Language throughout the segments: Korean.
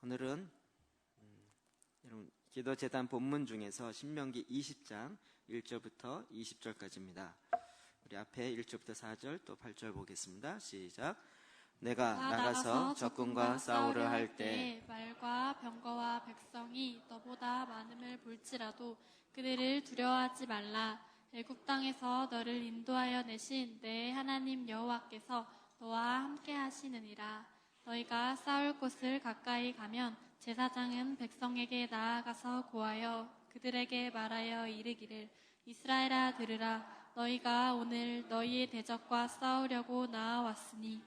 오늘은 여러분 기도재단 본문 중에서 신명기 20장 1절부터 20절까지입니다. 우리 앞에 1절부터 4절 또 8절 보겠습니다. 시작. 내가 나가서 적군과 싸우려 할 때 말과 병거와 백성이 너보다 많음을 볼지라도 그들을 두려워하지 말라. 애굽 땅에서 너를 인도하여 내신 내 하나님 여호와께서 너와 함께 하시느니라. 너희가 싸울 곳을 가까이 가면 제사장은 백성에게 나아가서 고하여 그들에게 말하여 이르기를 이스라엘아 들으라. 너희가 오늘 너희의 대적과 싸우려고 나아왔으니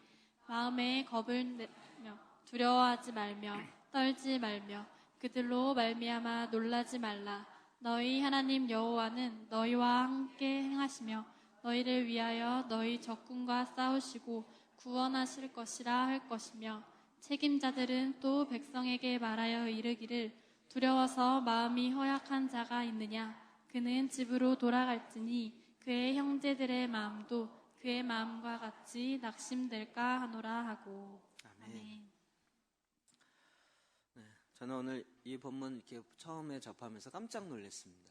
마음에 겁을 내며 두려워하지 말며 떨지 말며 그들로 말미암아 놀라지 말라. 너희 하나님 여호와는 너희와 함께 행하시며 너희를 위하여 너희 적군과 싸우시고 구원하실 것이라 할 것이며 책임자들은 또 백성에게 말하여 이르기를 두려워서 마음이 허약한 자가 있느냐. 그는 집으로 돌아갈지니 그의 형제들의 마음도 그의 마음과 같이 낙심될까 하노라 하고. 아멘. 네, 저는 오늘 이 본문 이렇게 처음에 접하면서 깜짝 놀랐습니다.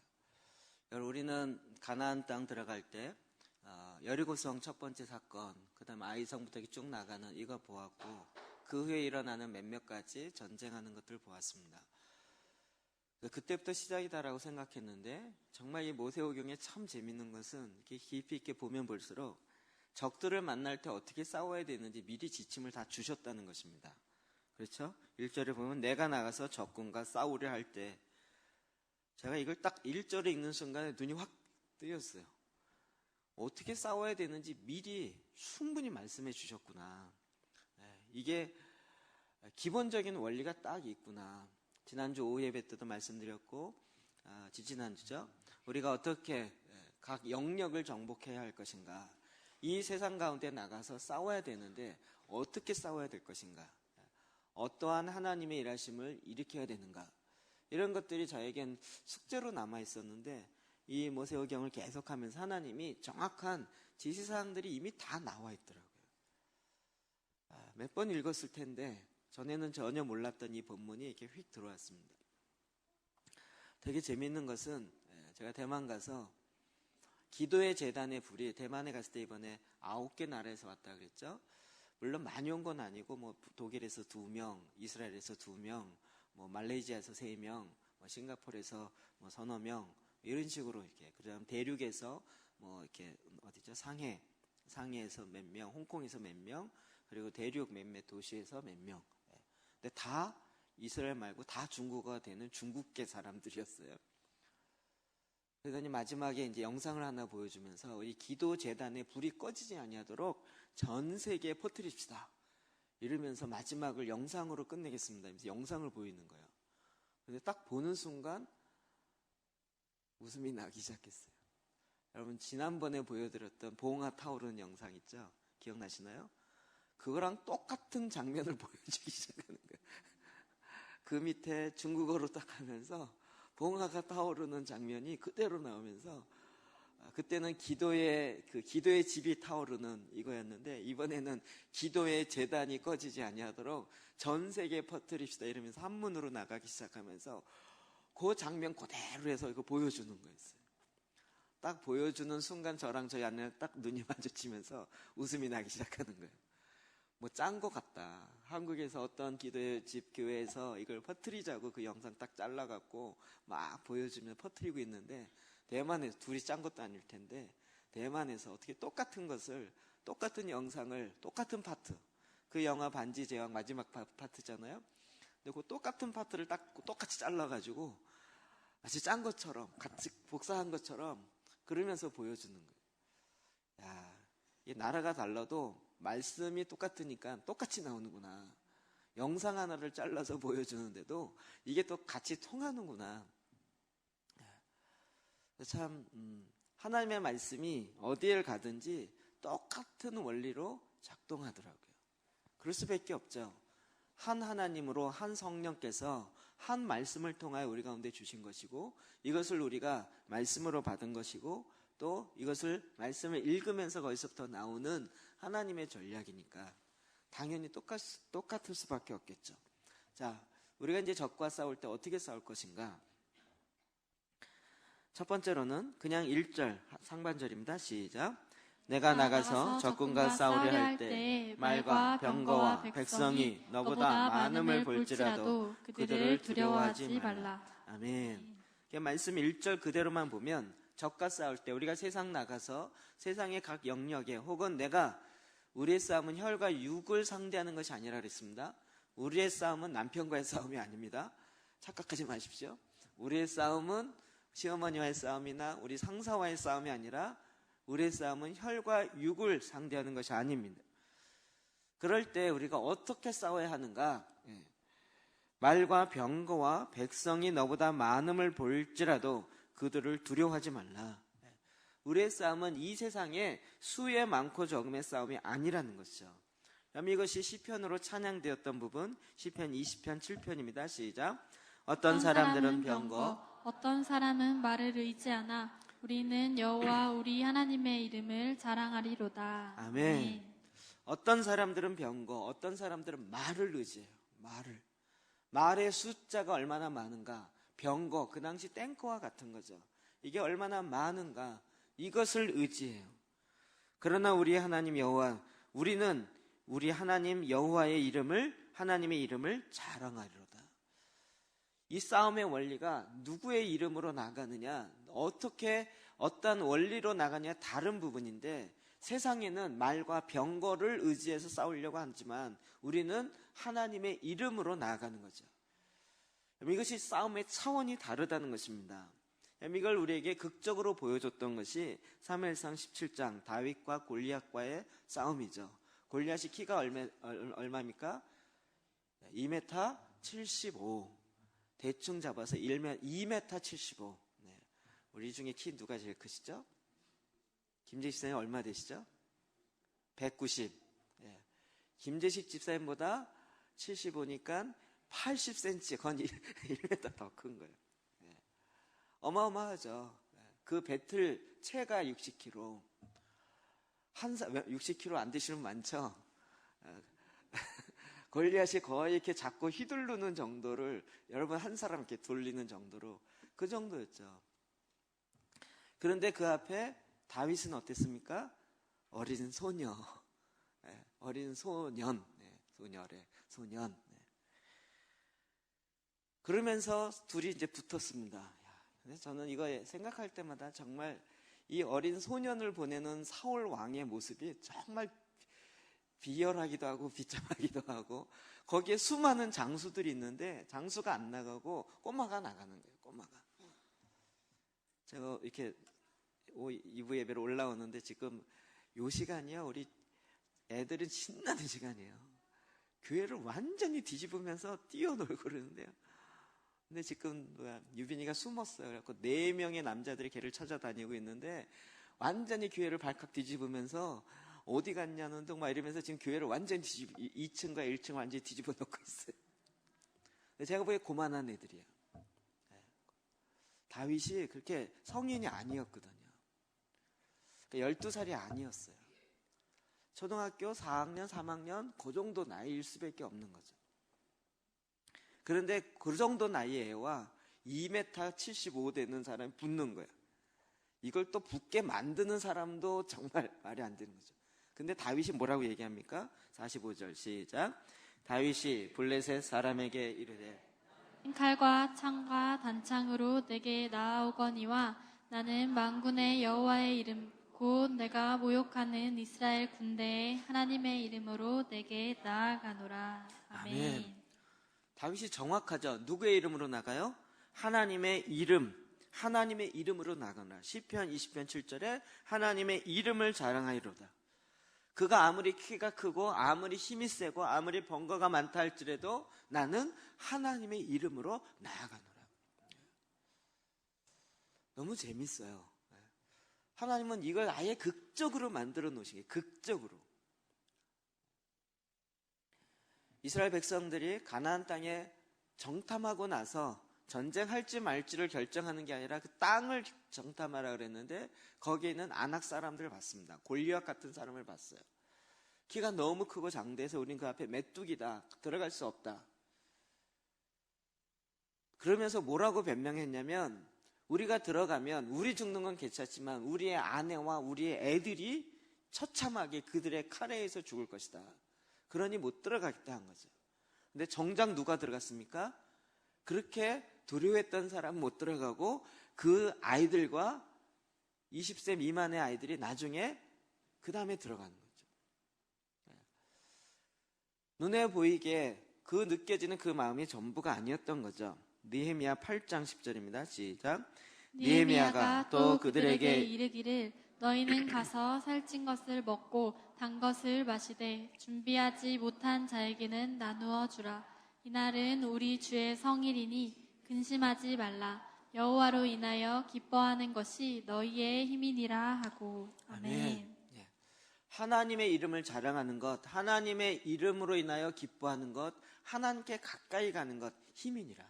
여러분, 우리는 가나안 땅 들어갈 때 여리고성 첫 번째 사건, 그 다음에 아이성부터 쭉 나가는 이거 보았고, 그 후에 일어나는 몇몇 가지 전쟁하는 것들을 보았습니다. 그때부터 시작이다라고 생각했는데, 정말 이 모세오경에 참 재밌는 것은 이렇게 깊이 있게 보면 볼수록 적들을 만날 때 어떻게 싸워야 되는지 미리 지침을 다 주셨다는 것입니다. 그렇죠? 1절에 보면 내가 나가서 적군과 싸우려 할 때, 제가 이걸 딱 1절에 읽는 순간에 눈이 확 뜨였어요. 어떻게 싸워야 되는지 미리 충분히 말씀해 주셨구나. 이게 기본적인 원리가 딱 있구나. 지난주 오후 예배 때도 말씀드렸고, 지지난주죠. 우리가 어떻게 각 영역을 정복해야 할 것인가. 이 세상 가운데 나가서 싸워야 되는데 어떻게 싸워야 될 것인가. 어떠한 하나님의 일하심을 일으켜야 되는가. 이런 것들이 저에겐 숙제로 남아 있었는데, 이 모세오경을 계속하면서 하나님이 정확한 지시사항들이 이미 다 나와 있더라고요. 몇 번 읽었을 텐데 전에는 전혀 몰랐던 이 본문이 이렇게 휙 들어왔습니다. 되게 재미있는 것은 제가 대만 가서 기도의 재단의 불이, 대만에 갔을 때 이번에 9개 나라에서 왔다 그랬죠. 물론 많이 온 건 아니고 뭐 독일에서 2명, 이스라엘에서 2명, 뭐 말레이시아에서 3명, 뭐 싱가포르에서 뭐 서너 명, 이런 식으로 이렇게. 그다음 대륙에서 뭐 이렇게 어디죠? 상해에서 몇 명, 홍콩에서 몇 명, 그리고 대륙 몇몇 도시에서 몇 명. 근데 다 이스라엘 말고 다 중국어가 되는 중국계 사람들이었어요. 그러더니 마지막에 이제 영상을 하나 보여주면서 이 기도 재단에 불이 꺼지지 아니하도록 전 세계에 퍼뜨립시다. 이러면서 마지막을 영상으로 끝내겠습니다. 그래서 영상을 보이는 거예요. 근데 딱 보는 순간 웃음이 나기 시작했어요. 여러분, 지난번에 보여드렸던 봉화 타오르는 영상 있죠? 기억나시나요? 그거랑 똑같은 장면을 보여주기 시작하는 거예요. 그 밑에 중국어로 딱 하면서 봉화가 타오르는 장면이 그대로 나오면서, 그때는 기도의 집이 타오르는 이거였는데, 이번에는 기도의 재단이 꺼지지 아니하도록 전 세계에 퍼뜨립시다 이러면서 한문으로 나가기 시작하면서 그 장면 그대로 해서 이거 보여주는 거였어요. 딱 보여주는 순간 저랑 저희 아내는 딱 눈이 마주치면서 웃음이 나기 시작하는 거예요. 뭐 짠 것 같다. 한국에서 어떤 기도의 집 교회에서 이걸 퍼뜨리자고 그 영상 딱 잘라갖고 막 보여주면 퍼뜨리고 있는데, 대만에서, 둘이 짠 것도 아닐 텐데 대만에서 어떻게 똑같은 것을, 똑같은 영상을, 똑같은 파트, 그 영화 반지 제왕 마지막 파트잖아요. 근데 그 똑같은 파트를 딱 똑같이 잘라가지고 마치 짠 것처럼, 같이 복사한 것처럼 그러면서 보여주는 거예요. 야, 이 나라가 달라도 말씀이 똑같으니까 똑같이 나오는구나. 영상 하나를 잘라서 보여주는데도 이게 또 같이 통하는구나. 참 하나님의 말씀이 어디를 가든지 똑같은 원리로 작동하더라고요. 그럴 수밖에 없죠. 한 하나님으로, 한 성령께서 한 말씀을 통하여 우리 가운데 주신 것이고, 이것을 우리가 말씀으로 받은 것이고, 또 이것을 말씀을 읽으면서 거기서부터 나오는 하나님의 전략이니까 당연히 똑같을 수밖에 없겠죠. 자, 우리가 이제 적과 싸울 때 어떻게 싸울 것인가? 첫 번째로는 그냥 1절 상반절입니다. 시작. 내가 나가서 적군과 싸우려 할 때 말과 병거와 백성이 너보다 많음을 볼지라도 그들을 두려워하지 말라. 아멘. 말씀 1절 그대로만 보면 적과 싸울 때 우리가 세상 나가서 세상의 각 영역에 혹은 내가 우리의 싸움은 혈과 육을 상대하는 것이 아니라 그랬습니다. 우리의 싸움은 남편과의 싸움이 아닙니다. 착각하지 마십시오. 우리의 싸움은 시어머니와의 싸움이나 우리 상사와의 싸움이 아니라 우리의 싸움은 혈과 육을 상대하는 것이 아닙니다. 그럴 때 우리가 어떻게 싸워야 하는가? 말과 병거와 백성이 너보다 많음을 볼지라도 그들을 두려워하지 말라. 우리의 싸움은 이 세상에 수에 많고 적음의 싸움이 아니라는 것이죠. 그럼 이것이 시편으로 찬양되었던 부분, 시편 20편 7편입니다. 시작. 어떤 사람들은 병거, 어떤 사람은 말을 의지하나 우리는 여호와 우리 하나님의 이름을 자랑하리로다. 아멘. 어떤 사람들은 병거, 어떤 사람들은 말을 의지해요. 말의 숫자가 얼마나 많은가. 병거, 그 당시 탱커와 같은 거죠. 이게 얼마나 많은가. 이것을 의지해요. 그러나 우리 하나님 여호와, 우리는 우리 하나님 여호와의 하나님의 이름을 자랑하리로다. 이 싸움의 원리가 누구의 이름으로 나가느냐, 어떤 원리로 나가느냐 다른 부분인데, 세상에는 말과 병거를 의지해서 싸우려고 하지만 우리는 하나님의 이름으로 나아가는 거죠. 이것이 싸움의 차원이 다르다는 것입니다. 이걸 우리에게 극적으로 보여줬던 것이 사무엘상 17장 다윗과 골리앗과의 싸움이죠. 골리앗이 키가 얼마입니까? 2m 75. 대충 잡아서 2m 75. 네. 우리 중에 키 누가 제일 크시죠? 김재식 집사님 얼마 되시죠? 190. 네. 김재식 집사님보다 75니까 80cm, 건 1m 더 큰 거예요. 네. 어마어마하죠. 그 배틀 체가 60kg. 60kg 안 되시는 분 많죠? 골리앗이 거의 이렇게 잡고 휘두르는 정도를, 여러분 한 사람 이렇게 돌리는 정도로, 그 정도였죠. 그런데 그 앞에 다윗은 어땠습니까? 어린 소녀, 어린 소년, 소년. 그러면서 둘이 이제 붙었습니다. 근데 저는 이거 생각할 때마다 정말 이 어린 소년을 보내는 사울 왕의 모습이 정말 비열하기도 하고 비참하기도 하고, 거기에 수많은 장수들이 있는데 장수가 안 나가고 꼬마가 나가는 거예요. 꼬마가. 제가 이렇게 2부 예배로 올라오는데 지금 요 시간이요, 우리 애들은 신나는 시간이에요. 교회를 완전히 뒤집으면서 뛰어놀고 그러는데요. 근데 지금 유빈이가 숨었어요. 그래서 4명의 남자들이 걔를 찾아다니고 있는데 완전히 교회를 발칵 뒤집으면서 어디 갔냐는 둥 막 이러면서 지금 교회를 완전히 2층과 1층 완전히 뒤집어 놓고 있어요. 제가 보기에 고만한 애들이에요. 다윗이 그렇게 성인이 아니었거든요. 12살이 아니었어요. 초등학교 4학년, 3학년 그 정도 나이일 수밖에 없는 거죠. 그런데 그 정도 나이의 애와 2m 75 되는 사람이 붙는 거예요. 이걸 또 붙게 만드는 사람도 정말 말이 안 되는 거죠. 근데 다윗이 뭐라고 얘기합니까? 45절 시작. 다윗이 블레셋 사람에게 이르되 칼과 창과 단창으로 내게 나아오거니와 나는 만군의 여호와의 이름 곧 내가 모욕하는 이스라엘 군대의 하나님의 이름으로 내게 나아가노라. 아멘. 다윗이 정확하죠. 누구의 이름으로 나가요? 하나님의 이름으로 나가노라. 시편 20편 7절에 하나님의 이름을 자랑하리로다. 그가 아무리 키가 크고 아무리 힘이 세고 아무리 번거가 많다 할지라도 나는 하나님의 이름으로 나아가노라. 너무 재밌어요. 하나님은 이걸 아예 극적으로 만들어 놓으신 거예요. 극적으로. 이스라엘 백성들이 가나안 땅에 정탐하고 나서 전쟁할지 말지를 결정하는 게 아니라 그 땅을 정탐하라 그랬는데 거기에 있는 아낙 사람들을 봤습니다. 골리앗 같은 사람을 봤어요. 키가 너무 크고 장대해서 우린 그 앞에 메뚜기다. 들어갈 수 없다. 그러면서 뭐라고 변명했냐면 우리가 들어가면 우리 죽는 건 괜찮지만 우리의 아내와 우리의 애들이 처참하게 그들의 칼에 의해서 죽을 것이다. 그러니 못 들어가겠다 한 거죠. 근데 정작 누가 들어갔습니까? 그렇게 두려워했던 사람은 못 들어가고 그 아이들과 20세 미만의 아이들이 나중에 그 다음에 들어가는 거죠. 눈에 보이게 그 느껴지는 그 마음이 전부가 아니었던 거죠. 느헤미야 8장 10절입니다. 시작. 느헤미야가 또 그들에게 이르기를 너희는 가서 살찐 것을 먹고 단 것을 마시되 준비하지 못한 자에게는 나누어 주라. 이날은 우리 주의 성일이니 근심하지 말라. 여호와로 인하여 기뻐하는 것이 너희의 힘이니라 하고. 아멘. 예. 하나님의 이름을 자랑하는 것, 하나님의 이름으로 인하여 기뻐하는 것, 하나님께 가까이 가는 것, 힘이니라.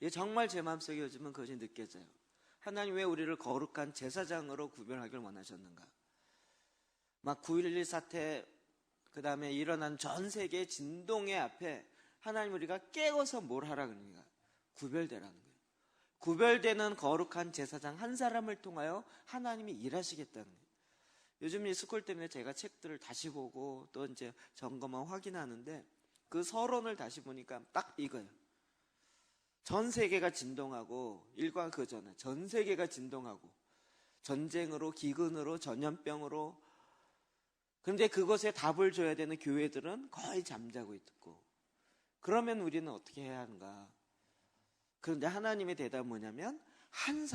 예. 정말 제 마음속에 요즘은 그것이 느껴져요. 하나님 왜 우리를 거룩한 제사장으로 구별하기를 원하셨는가? 막 9.11 사태, 그 다음에 일어난 전 세계 진동의 앞에 하나님 우리가 깨워서 뭘 하라 그러는가? 구별되라는 거예요. 구별되는 거룩한 제사장 한 사람을 통하여 하나님이 일하시겠다는 거예요. 요즘 이 스쿨 때문에 제가 책들을 다시 보고 또 이제 점검하고 확인하는데 그 서론을 다시 보니까 딱 이거예요. 전 세계가 진동하고 일과 그 전에 전 세계가 진동하고 전쟁으로 기근으로 전염병으로 그런데 그것에 답을 줘야 되는 교회들은 거의 잠자고 있고 그러면 우리는 어떻게 해야 하는가? 그런데 하나님의 대답은 뭐냐면 한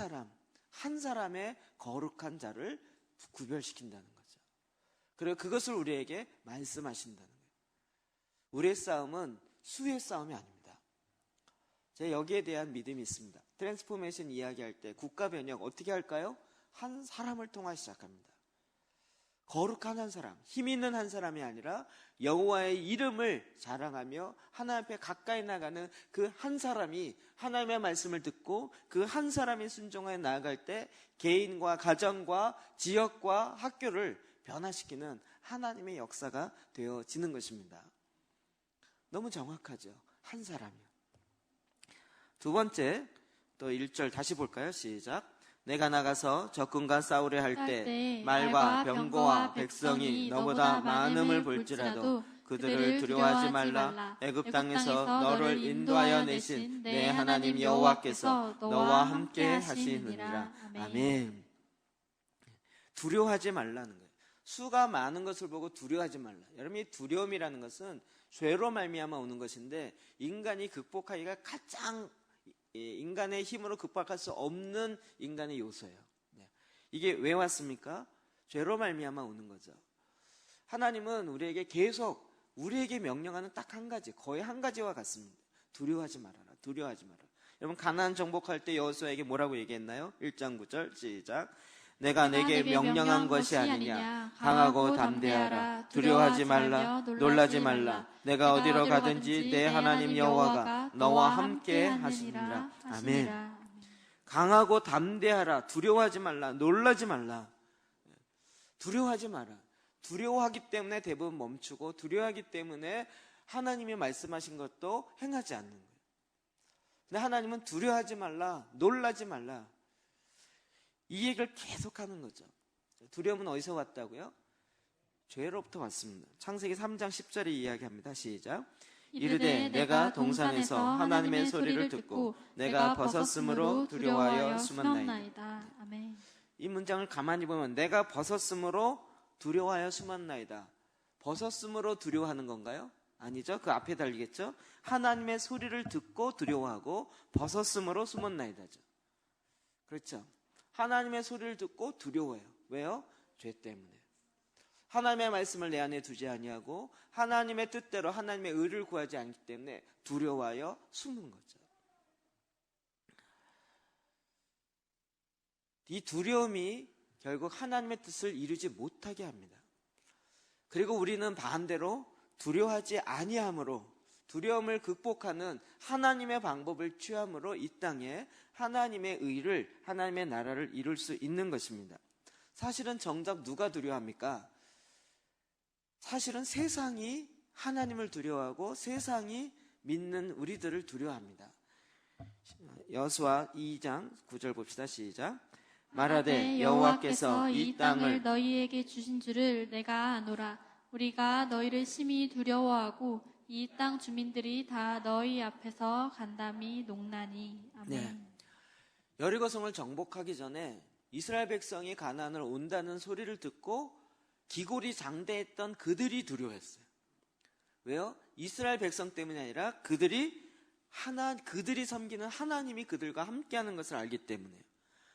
사람의 거룩한 자를 구별시킨다는 거죠. 그리고 그것을 우리에게 말씀하신다는 거예요. 우리의 싸움은 수의 싸움이 아닙니다. 제가 여기에 대한 믿음이 있습니다. 트랜스포메이션 이야기할 때 국가 변혁 어떻게 할까요? 한 사람을 통해 시작합니다. 거룩한 한 사람, 힘 있는 한 사람이 아니라 여호와의 이름을 자랑하며 하나님 앞에 가까이 나가는 그 한 사람이 하나님의 말씀을 듣고 그 한 사람이 순종하여 나아갈 때 개인과 가정과 지역과 학교를 변화시키는 하나님의 역사가 되어지는 것입니다. 너무 정확하죠. 한 사람이요. 두 번째, 또 1절 다시 볼까요? 시작. 내가 나가서 적군과 싸우려 할 때 말과 병거와 백성이 너보다 많음을 볼지라도 그들을 두려워하지 말라. 애굽 땅에서 너를 인도하여 내신 내 하나님 여호와께서 너와 함께 하시느니라. 아멘. 두려워하지 말라는 거예요. 수가 많은 것을 보고 두려워하지 말라. 여러분, 이 두려움이라는 것은 죄로 말미암아 오는 것인데 인간이 극복하기가 가장 인간의 힘으로 극복할 수 없는 인간의 요소예요. 이게 왜 왔습니까? 죄로 말미암아 오는 거죠. 하나님은 우리에게 계속 우리에게 명령하는 딱 한 가지, 거의 한 가지와 같습니다. 두려워하지 말아라. 두려워하지 말아라. 여러분, 가나안 정복할 때 여호수아에게 뭐라고 얘기했나요? 1장 9절 시작. 내가 내게 명령한 것이 아니냐. 강하고 담대하라. 두려워하지 말라. 놀라지 말라. 내가 어디로 가든지 내 하나님 여호와가 너와 함께 하시니라. 아멘. 강하고 담대하라. 두려워하지 말라. 놀라지 말라. 두려워하지 마라. 두려워하기 때문에 대부분 멈추고 두려워하기 때문에 하나님이 말씀하신 것도 행하지 않는 거예요. 근데 하나님은 두려워하지 말라. 놀라지 말라. 이 얘기를 계속하는 거죠. 두려움은 어디서 왔다고요? 죄로부터 왔습니다. 창세기 3장 10절에 이야기합니다. 시작. 이르되 내가 동산에서 하나님의 소리를 듣고 내가 벗었으므로 두려워하여 숨었나이다. 아멘. 이 문장을 가만히 보면 내가 벗었으므로 두려워하여 숨었나이다. 벗었으므로 두려워하는 건가요? 아니죠. 그 앞에 달리겠죠. 하나님의 소리를 듣고 두려워하고 벗었으므로 숨었나이다죠. 그렇죠. 하나님의 소리를 듣고 두려워해요. 왜요? 죄 때문에. 하나님의 말씀을 내 안에 두지 아니하고 하나님의 뜻대로 하나님의 의를 구하지 않기 때문에 두려워하여 숨은 거죠. 이 두려움이 결국 하나님의 뜻을 이루지 못하게 합니다. 그리고 우리는 반대로 두려워하지 아니함으로 두려움을 극복하는 하나님의 방법을 취함으로 이 땅에 하나님의 의를, 하나님의 나라를 이룰 수 있는 것입니다. 사실은 정작 누가 두려워합니까? 사실은 세상이 하나님을 두려워하고 세상이 믿는 우리들을 두려워합니다. 여호수아 2장 9절 봅시다. 시작. 말하되 여호와께서 이 땅을 너희에게 주신 줄을 내가 아노라. 우리가 너희를 심히 두려워하고 이 땅 주민들이 다 너희 앞에서 간담이 농나니. 아멘. 네. 여리고성을 정복하기 전에 이스라엘 백성이 가나안을 온다는 소리를 듣고 기골이 장대했던 그들이 두려워했어요. 왜요? 이스라엘 백성 때문이 아니라 그들이 섬기는 하나님이 그들과 함께하는 것을 알기 때문에요.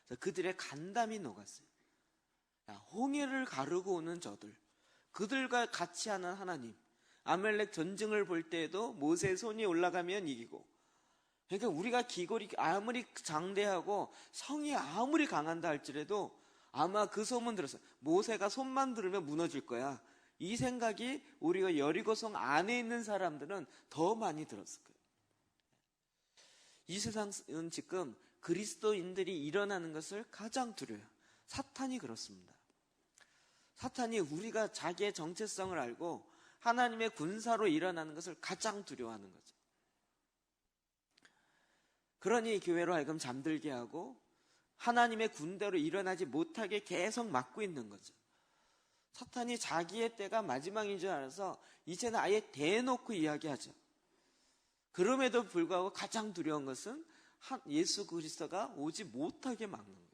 그래서 그들의 간담이 녹았어요. 홍해를 가르고 오는 저들, 그들과 같이 하는 하나님, 아말렉 전쟁을 볼 때에도 모세의 손이 올라가면 이기고, 그러니까 우리가 기골이 아무리 장대하고 성이 아무리 강한다 할지라도 아마 그 소문 들었어요. 모세가 손만 들으면 무너질 거야. 이 생각이 우리가 여리고성 안에 있는 사람들은 더 많이 들었을 거예요. 이 세상은 지금 그리스도인들이 일어나는 것을 가장 두려워요. 사탄이 그렇습니다. 사탄이 우리가 자기의 정체성을 알고 하나님의 군사로 일어나는 것을 가장 두려워하는 거죠. 그러니 교회로 하여금 잠들게 하고 하나님의 군대로 일어나지 못하게 계속 막고 있는 거죠. 사탄이 자기의 때가 마지막인 줄 알아서 이제는 아예 대놓고 이야기하죠. 그럼에도 불구하고 가장 두려운 것은 예수 그리스도가 오지 못하게 막는 거예요.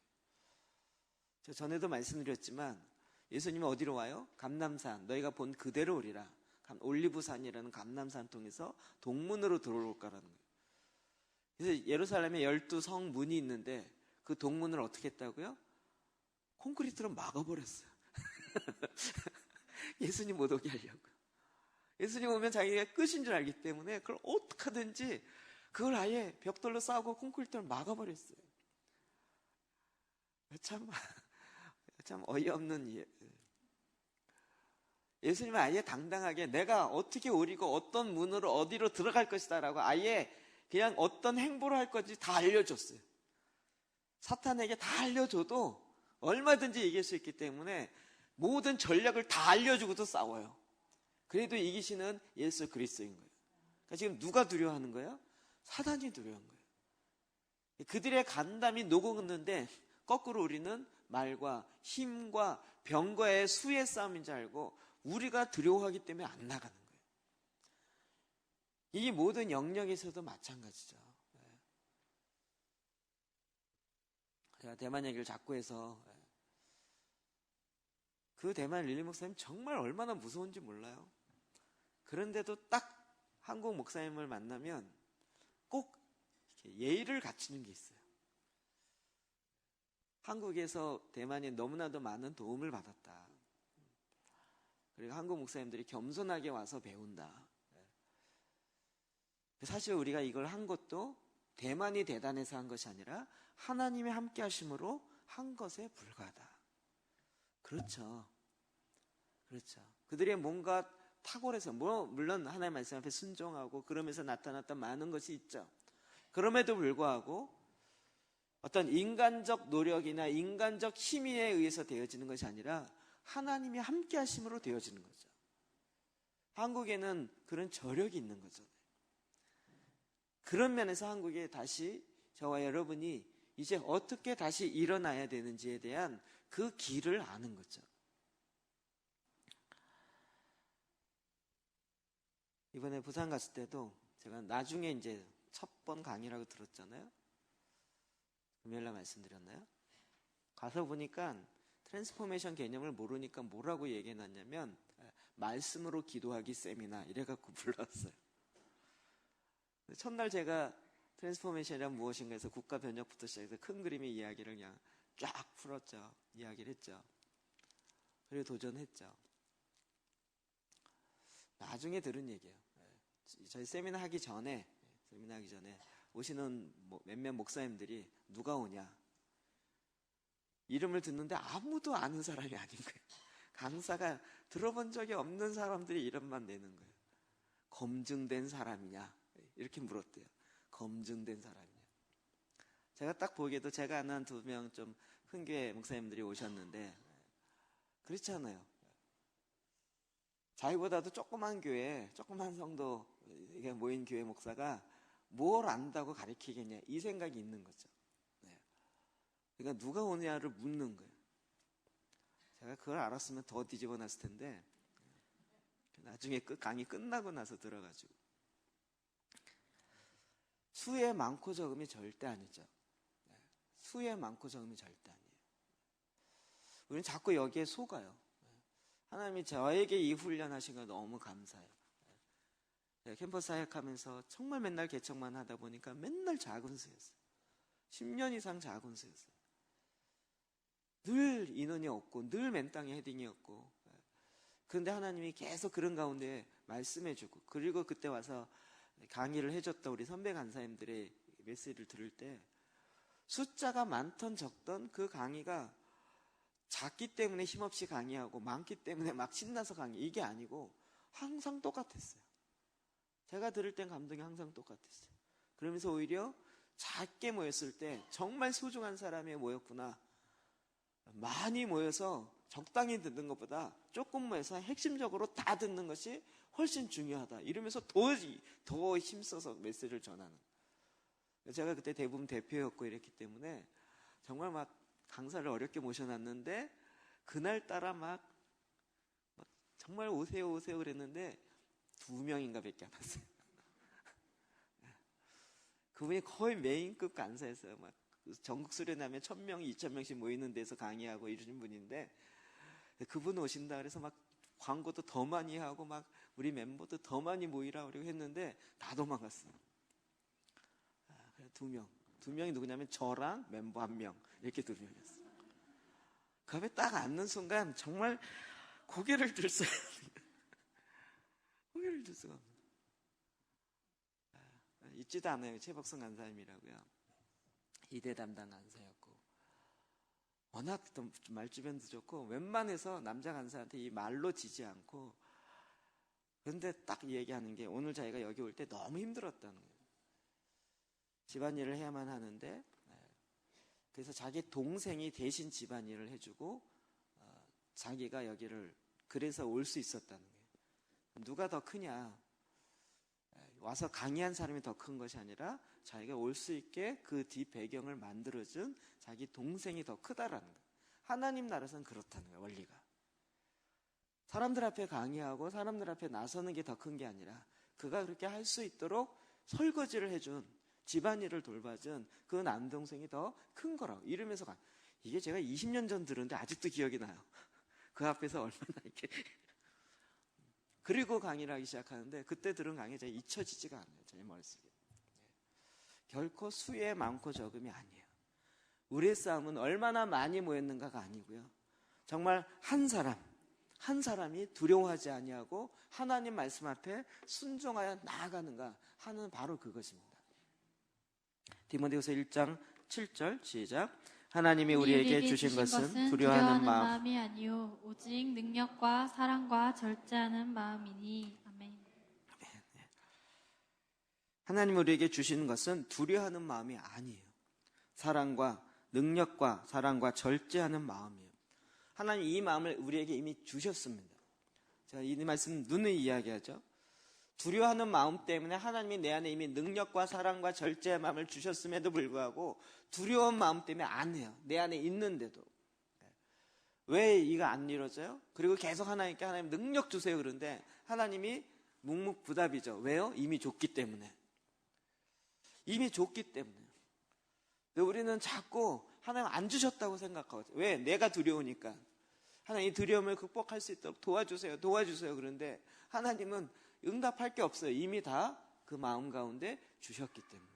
제가 전에도 말씀드렸지만 예수님은 어디로 와요? 감람산, 너희가 본 그대로 오리라. 올리브산이라는 감람산 통해서 동문으로 들어올 거라는 거예요. 그래서 예루살렘에 12성 문이 있는데 그 동문을 어떻게 했다고요? 콘크리트로 막아버렸어요. 예수님 못 오게 하려고. 예수님 오면 자기가 끝인 줄 알기 때문에 그걸 어떻게 하든지 그걸 아예 벽돌로 싸고 콘크리트로 막아버렸어요. 참 어이없는 예수님은 아예 당당하게 내가 어떻게 오리고 어떤 문으로 어디로 들어갈 것이다 라고 아예 그냥 어떤 행보를 할 건지 다 알려줬어요. 사탄에게 다 알려줘도 얼마든지 이길 수 있기 때문에 모든 전략을 다 알려주고도 싸워요. 그래도 이기시는 예수 그리스도인 거예요. 그러니까 지금 누가 두려워하는 거예요? 사탄이 두려워한 거예요. 그들의 간담이 녹았는데 거꾸로 우리는 말과 힘과 병과의 수의 싸움인 줄 알고 우리가 두려워하기 때문에 안 나가는 거예요. 이 모든 영역에서도 마찬가지죠. 제가 대만 얘기를 자꾸 해서 그 대만 릴리 목사님 정말 얼마나 무서운지 몰라요. 그런데도 딱 한국 목사님을 만나면 꼭 예의를 갖추는 게 있어요. 한국에서 대만에 너무나도 많은 도움을 받았다. 그리고 한국 목사님들이 겸손하게 와서 배운다. 사실 우리가 이걸 한 것도 대만이 대단해서 한 것이 아니라 하나님의 함께 하심으로 한 것에 불과하다. 그렇죠. 그들의 뭔가 탁월해서 물론 하나님의 말씀 앞에 순종하고 그러면서 나타났던 많은 것이 있죠. 그럼에도 불구하고 어떤 인간적 노력이나 인간적 힘에 의해서 되어지는 것이 아니라 하나님이 함께 하심으로 되어지는 거죠. 한국에는 그런 저력이 있는 거죠. 그런 면에서 한국에 다시 저와 여러분이 이제 어떻게 다시 일어나야 되는지에 대한 그 길을 아는 거죠. 이번에 부산 갔을 때도 제가 나중에 이제 첫 번 강의라고 들었잖아요. 금요일날 말씀드렸나요? 가서 보니까 트랜스포메이션 개념을 모르니까 뭐라고 얘기해놨냐면 말씀으로 기도하기 세미나 이래갖고 불렀어요. 첫날 제가 트랜스포메이션이란 무엇인가 해서 국가 변혁부터 시작해서 큰 그림의 이야기를 그냥 쫙 풀었죠. 이야기를 했죠. 그리고 도전했죠. 나중에 들은 얘기예요. 저희 세미나 하기 전에 오시는 몇몇 목사님들이 누가 오냐 이름을 듣는데 아무도 아는 사람이 아닌 거예요. 강사가 들어본 적이 없는 사람들이 이름만 내는 거예요. 검증된 사람이냐 이렇게 물었대요. 검증된 사람이냐. 제가 딱 보기에도 제가 아는 2명 좀 큰 교회 목사님들이 오셨는데 그렇잖아요. 자기보다도 조그만 교회, 조그만 성도 모인 교회 목사가 뭘 안다고 가르치겠냐 이 생각이 있는 거죠. 그러니까 누가 오냐를 묻는 거예요. 제가 그걸 알았으면 더 뒤집어 놨을 텐데 나중에 강의 끝나고 나서 들어가지고 수에 많고 적음이 절대 아니죠. 수에 많고 적음이 절대 아니에요. 우리는 자꾸 여기에 속아요. 하나님이 저에게 이 훈련하신 거 너무 감사해요. 캠퍼스 사역하면서 정말 맨날 개척만 하다 보니까 맨날 작은 수였어요. 10년 이상 작은 수였어요. 늘 인원이 없고 늘 맨땅에 헤딩이 없고, 그런데 하나님이 계속 그런 가운데 말씀해주고, 그리고 그때 와서 강의를 해줬던 우리 선배 간사님들의 메시지를 들을 때 숫자가 많던 적던 그 강의가 작기 때문에 힘없이 강의하고 많기 때문에 막 신나서 강의, 이게 아니고 항상 똑같았어요. 제가 들을 땐 감동이 항상 똑같았어요. 그러면서 오히려 작게 모였을 때 정말 소중한 사람이 모였구나, 많이 모여서 적당히 듣는 것보다 조금 모여서 핵심적으로 다 듣는 것이 훨씬 중요하다, 이러면서 더 힘써서 메시지를 전하는. 제가 그때 대부분 대표였고 이랬기 때문에 정말 막 강사를 어렵게 모셔놨는데 그날따라 막 정말 오세요 그랬는데 2명인가 밖에 안 왔어요. 그분이 거의 메인급 강사였어요. 막 전국 수련하면 1000명, 2000명씩 모이는 데서 강의하고 이러신 분인데, 그분 오신다 그래서 막 광고도 더 많이 하고 막 우리 멤버도 더 많이 모이라 그러고 했는데 다 도망갔어요. 2명이 누구냐면 저랑 멤버 1명, 이렇게 2명이었어요. 그 앞에 딱 앉는 순간 정말 고개를 들 수가 고개를 들 수가 없어요. 잊지도 않아요. 최복성 간사님이라고요. 이대 담당 간사였고, 워낙 말주변도 좋고 웬만해서 남자 간사한테 이 말로 지지 않고, 그런데 딱 얘기하는 게 오늘 자기가 여기 올 때 너무 힘들었다는 거예요. 집안일을 해야만 하는데, 그래서 자기 동생이 대신 집안일을 해주고 자기가 여기를 그래서 올 수 있었다는 거예요. 누가 더 크냐, 와서 강의한 사람이 더 큰 것이 아니라 자기가 올 수 있게 그 뒤 배경을 만들어준 자기 동생이 더 크다라는 거예요. 하나님 나라에서는 그렇다는 거예요. 원리가 사람들 앞에 강의하고 사람들 앞에 나서는 게 더 큰 게 아니라 그가 그렇게 할 수 있도록 설거지를 해준, 집안일을 돌봐준 그 남동생이 더 큰 거라고 이러면서 이게 제가 20년 전 들었는데 아직도 기억이 나요. 그 앞에서 얼마나 이렇게 그리고 강의를 하기 시작하는데, 그때 들은 강의 제가 잊혀지지가 않아요. 제 머릿속에. 결코 수에 많고 적음이 아니에요. 우리의 싸움은 얼마나 많이 모였는가가 아니고요, 정말 한 사람이 두려워하지 아니하고 하나님 말씀 앞에 순종하여 나아가는가 하는 바로 그것입니다. 디모데후서 1장 7절 시작. 하나님이 우리에게 주신 것은 두려워하는 마음이 아니요 오직 능력과 사랑과 절제하는 마음이니. 아멘. 하나님이 우리에게 주신 것은 두려워하는 마음이 아니에요. 사랑과 능력과 사랑과 절제하는 마음이에요. 하나님 이 마음을 우리에게 이미 주셨습니다. 제가 이 말씀 누누이 이야기하죠. 두려워하는 마음 때문에 하나님이 내 안에 이미 능력과 사랑과 절제의 마음을 주셨음에도 불구하고 두려운 마음 때문에 안 해요. 내 안에 있는데도. 왜 이거 안 이루어져요? 그리고 계속 하나님께 하나님 능력 주세요 그런데 하나님이 묵묵부답이죠. 왜요? 이미 줬기 때문에. 이미 줬기 때문에. 우리는 자꾸 하나님 안 주셨다고 생각하거든요. 왜? 내가 두려우니까. 하나님 이 두려움을 극복할 수 있도록 도와주세요 그런데 하나님은 응답할 게 없어요. 이미 다 그 마음 가운데 주셨기 때문에.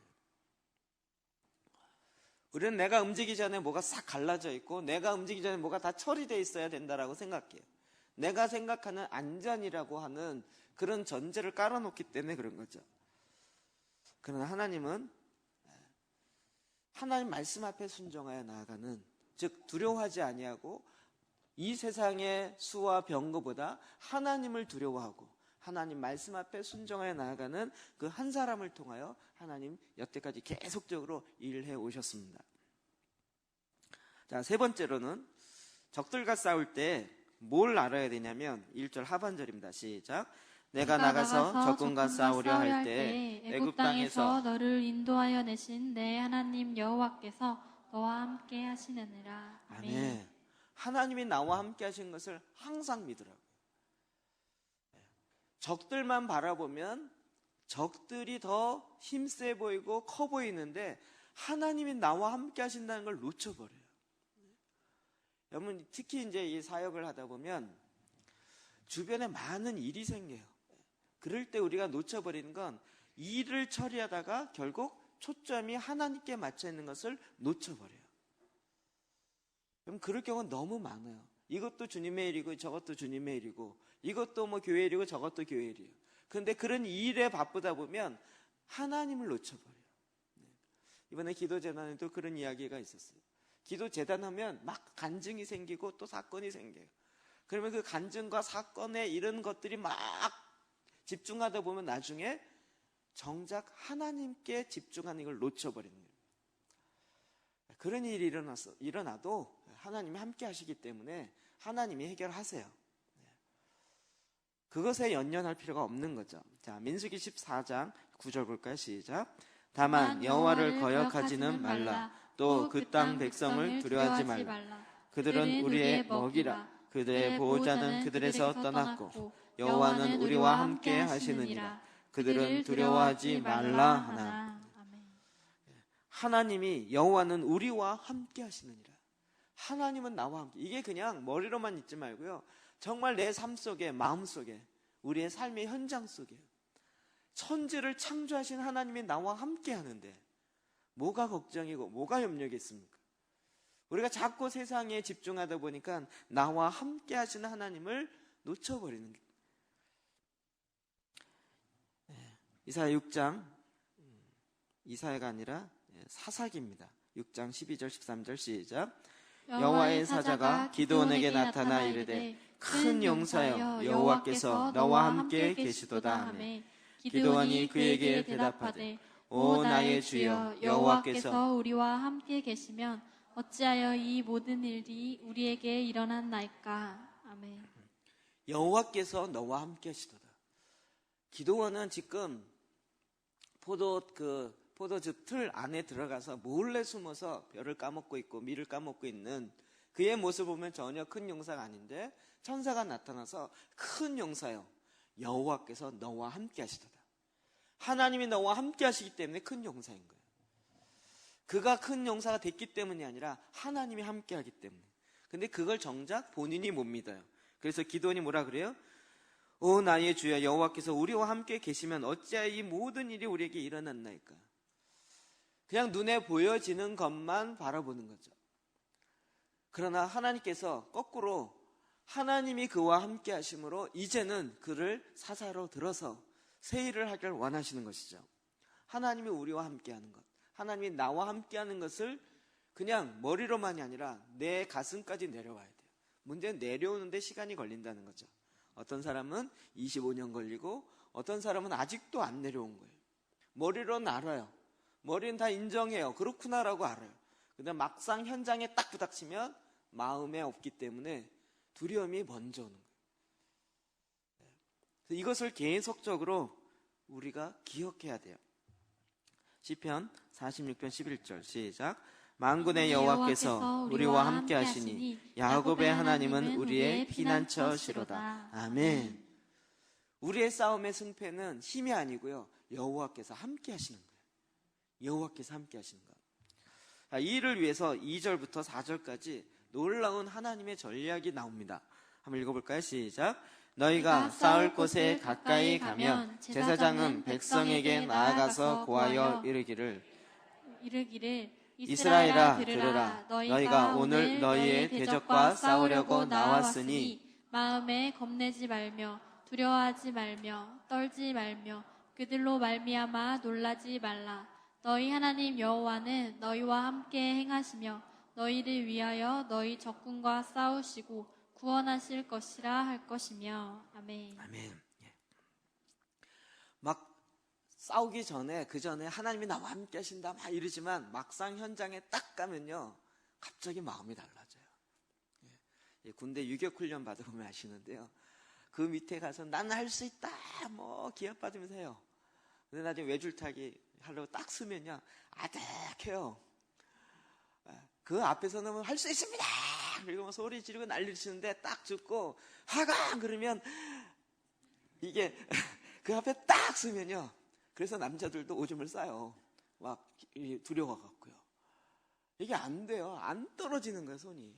우리는 내가 움직이기 전에 뭐가 싹 갈라져 있고 내가 움직이기 전에 뭐가 다 처리되어 있어야 된다라고 생각해요. 내가 생각하는 안전이라고 하는 그런 전제를 깔아놓기 때문에 그런 거죠. 그러나 하나님은 하나님 말씀 앞에 순종하여 나아가는, 즉 두려워하지 아니하고 이 세상의 수와 병거보다 하나님을 두려워하고 하나님 말씀 앞에 순종하여 나아가는 그 한 사람을 통하여 하나님 여태까지 계속적으로 일해 오셨습니다. 자, 세 번째로는 적들과 싸울 때 뭘 알아야 되냐면 1절 하반절입니다. 시작. 내가 나가서 적군과 싸우려 할 때 애굽 땅에서 너를 인도하여 내신 내 하나님 여호와께서 너와 함께 하시느니라. 아멘. 하나님이 나와 함께 하신 것을 항상 믿으라고요. 적들만 바라보면 적들이 더 힘세 보이고 커 보이는데 하나님이 나와 함께 하신다는 걸 놓쳐버려요. 여러분, 특히 이제 이 사역을 하다 보면 주변에 많은 일이 생겨요. 그럴 때 우리가 놓쳐버리는 건 일을 처리하다가 결국 초점이 하나님께 맞춰 있는 것을 놓쳐버려요. 그럼 그럴 경우는 너무 많아요. 이것도 주님의 일이고 저것도 주님의 일이고 이것도 뭐 교회 일이고 저것도 교회 일이에요. 그런데 그런 일에 바쁘다 보면 하나님을 놓쳐버려요. 이번에 기도재단에도 그런 이야기가 있었어요. 기도재단하면 막 간증이 생기고 또 사건이 생겨요. 그러면 그 간증과 사건에 이런 것들이 막 집중하다 보면 나중에 정작 하나님께 집중하는 걸 놓쳐버리는 거예요. 그런 일이 일어나도 하나님이 함께 하시기 때문에 하나님이 해결하세요. 그것에 연연할 필요가 없는 거죠. 자, 민수기 14장 9절 볼까요? 시작. 다만 여호와를 거역하지는 말라. 또 그 땅 백성을 두려워하지 말라. 그들은 우리의 먹이라. 그들의 보호자는 그들에서 떠났고 여호와는 우리와 함께 하시느니라. 그들은 두려워하지 말라 하나. 하나님이 여호와는 우리와 함께 하시느니라. 하나님은 나와 함께. 이게 그냥 머리로만 있지 말고요. 정말 내 삶 속에, 마음 속에, 우리의 삶의 현장 속에 천지를 창조하신 하나님이 나와 함께 하는데 뭐가 걱정이고 뭐가 염려겠습니까? 우리가 자꾸 세상에 집중하다 보니까 나와 함께 하시는 하나님을 놓쳐버리는 거예요. 이사야 6장, 이사야가 아니라 사사기입니다. 6장 12절 13절 시작. 여호와의 사자가 기드온에게 나타나 이르되 큰 용사여 여호와께서 너와 함께 계시도다 하매 기드온이 그에게 대답하되 오 나의 주여 여호와께서 우리와 함께 계시면 어찌하여 이 모든 일이 우리에게 일어났나이까. 아멘. 여호와께서 너와 함께 하시도다. 기드온은 지금 포도즙 틀 안에 들어가서 몰래 숨어서 벼를 까먹고 있고 밀을 까먹고 있는 그의 모습을 보면 전혀 큰 용사가 아닌데 천사가 나타나서 큰 용사요 여호와께서 너와 함께 하시도다. 하나님이 너와 함께 하시기 때문에 큰 용사인 거예요. 그가 큰 용사가 됐기 때문이 아니라 하나님이 함께 하기 때문에. 근데 그걸 정작 본인이 못 믿어요. 그래서 기드온이 뭐라 그래요? 오 나의 주여 여호와께서 우리와 함께 계시면 어찌하여 이 모든 일이 우리에게 일어났나이까. 그냥 눈에 보여지는 것만 바라보는 거죠. 그러나 하나님께서 거꾸로 하나님이 그와 함께 하심으로 이제는 그를 사사로 들어서 새 일을 하길 원하시는 것이죠. 하나님이 우리와 함께 하는 것, 하나님이 나와 함께 하는 것을 그냥 머리로만이 아니라 내 가슴까지 내려와야 돼요. 문제는 내려오는데 시간이 걸린다는 거죠. 어떤 사람은 25년 걸리고 어떤 사람은 아직도 안 내려온 거예요. 머리로는 알아요. 머리는 다 인정해요. 그렇구나라고 알아요. 근데 막상 현장에 딱 부닥치면 마음에 없기 때문에 두려움이 먼저 오는 거예요. 이것을 계속적으로 우리가 기억해야 돼요. 시편 46편 11절 시작. 만군의 여호와께서 우리와 함께 하시니 야곱의 하나님은 우리의 피난처시로다. 아멘. 우리의 싸움의 승패는 힘이 아니고요. 여호와께서 함께 하시는 거예요. 여호와께서 함께 하시는 것. 이 일을 위해서 2절부터 4절까지 놀라운 하나님의 전략이 나옵니다. 한번 읽어볼까요? 시작. 너희가 싸울 곳에 가까이 가면 제사장은 백성에게 나아가서 고하여 이르기를 이스라엘아 들으라. 너희가 오늘 너희의 대적과 싸우려고 나왔으니 마음에 겁내지 말며 두려워하지 말며 떨지 말며 그들로 말미암아 놀라지 말라. 너희 하나님 여호와는 너희와 함께 행하시며 너희를 위하여 너희 적군과 싸우시고 구원하실 것이라 할 것이며. 아멘. 아멘. 막 싸우기 전에 그 전에 하나님이 나와 함께 하신다 막 이러지만 막상 현장에 딱 가면요 갑자기 마음이 달라져요. 군대 유격훈련 받아보면 아시는데요. 그 밑에 가서 나는 할 수 있다 뭐 기합 받으면서 해요. 근데 나중에 외줄타기 하려고 딱 쓰면요 아득해요. 그 앞에서는 할 수 있습니다 그리고 소리 지르고 난리를 치는데 딱 죽고 하강 그러면 이게 그 앞에 딱 쓰면요, 그래서 남자들도 오줌을 싸요. 막 두려워갖고요. 이게 안 돼요. 안 떨어지는 거예요, 손이.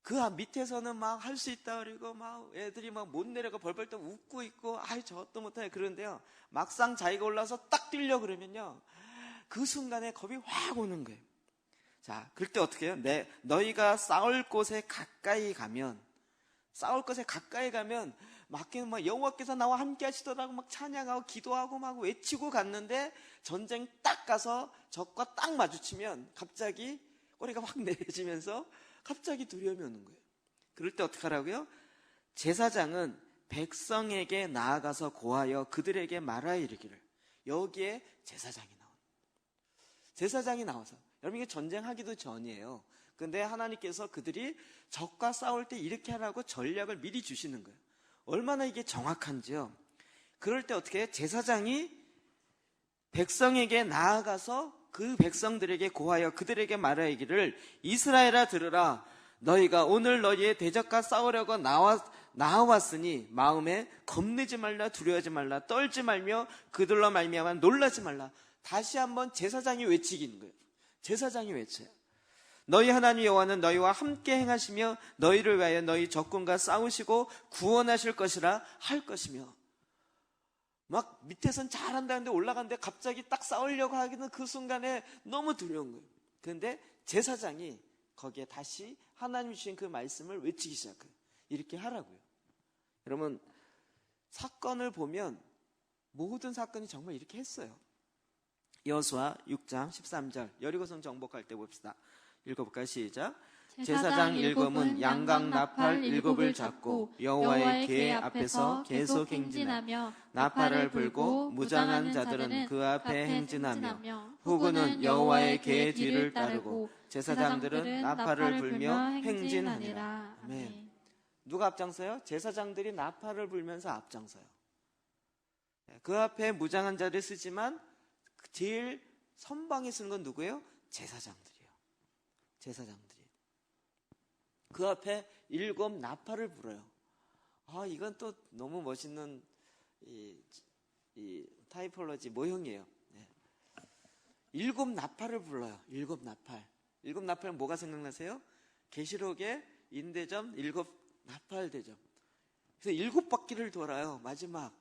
그 밑에서는 막 할 수 있다 그러고 막 애들이 막 못 내려가 벌벌 떠 웃고 있고 아이 저것도 못하네 그러는데요, 막상 자기가 올라서 딱 뛰려 그러면요 그 순간에 겁이 확 오는 거예요. 자, 그럴 때 어떻게 해요? 너희가 싸울 곳에 가까이 가면 막 여호와께서 나와 함께 하시더라고 막 찬양하고 기도하고 막 외치고 갔는데 전쟁 딱 가서 적과 딱 마주치면 갑자기 꼬리가 확 내려지면서 갑자기 두려움이 오는 거예요. 그럴 때 어떻게 하라고요? 제사장은 백성에게 나아가서 고하여 그들에게 말하여 이르기를. 여기에 제사장이 나와서 여러분 이게 전쟁하기도 전이에요. 근데 하나님께서 그들이 적과 싸울 때 이렇게 하라고 전략을 미리 주시는 거예요. 얼마나 이게 정확한지요. 그럴 때 어떻게 해요? 제사장이 백성에게 나아가서 그 백성들에게 고하여 그들에게 말하기를 이스라엘아 들으라. 너희가 오늘 너희의 대적과 싸우려고 나왔으니 마음에 겁내지 말라 두려워하지 말라 떨지 말며 그들로 말미암아 놀라지 말라. 다시 한번 제사장이 외치기는 거예요. 제사장이 외쳐요. 너희 하나님 여호와는 너희와 함께 행하시며 너희를 위하여 너희 적군과 싸우시고 구원하실 것이라 할 것이며. 막 밑에선 잘한다는데 올라갔는데 갑자기 딱 싸우려고 하기는 그 순간에 너무 두려운 거예요. 그런데 제사장이 거기에 다시 하나님 주신 그 말씀을 외치기 시작해요. 이렇게 하라고요. 여러분 사건을 보면 모든 사건이 정말 이렇게 했어요. 여호수아 6장 13절 여리고성 정복할 때 봅시다. 읽어볼까요? 시작. 제사장 일곱은 양각 나팔 일곱을 잡고 여호와의 궤 앞에서 계속 행진하며 나팔을 불고 무장한 자들은 그 앞에 행진하며 후군은 여호와의 궤 뒤를 따르고 제사장들은 나팔을 불며 행진하니라. 아멘. 누가 앞장서요? 제사장들이 나팔을 불면서 앞장서요. 그 앞에 무장한 자를 쓰지만 제일 선방에 쓰는 건 누구예요? 제사장들이요. 그 앞에 7 나팔을 불어요. 이건 또 너무 멋있는 이 타이폴로지 모형이에요. 7 나팔을 불러요. 7 나팔. 7 나팔은 뭐가 생각나세요? 계시록의 인대점 7 나팔 대점. 그래서 7바퀴를 돌아요. 마지막.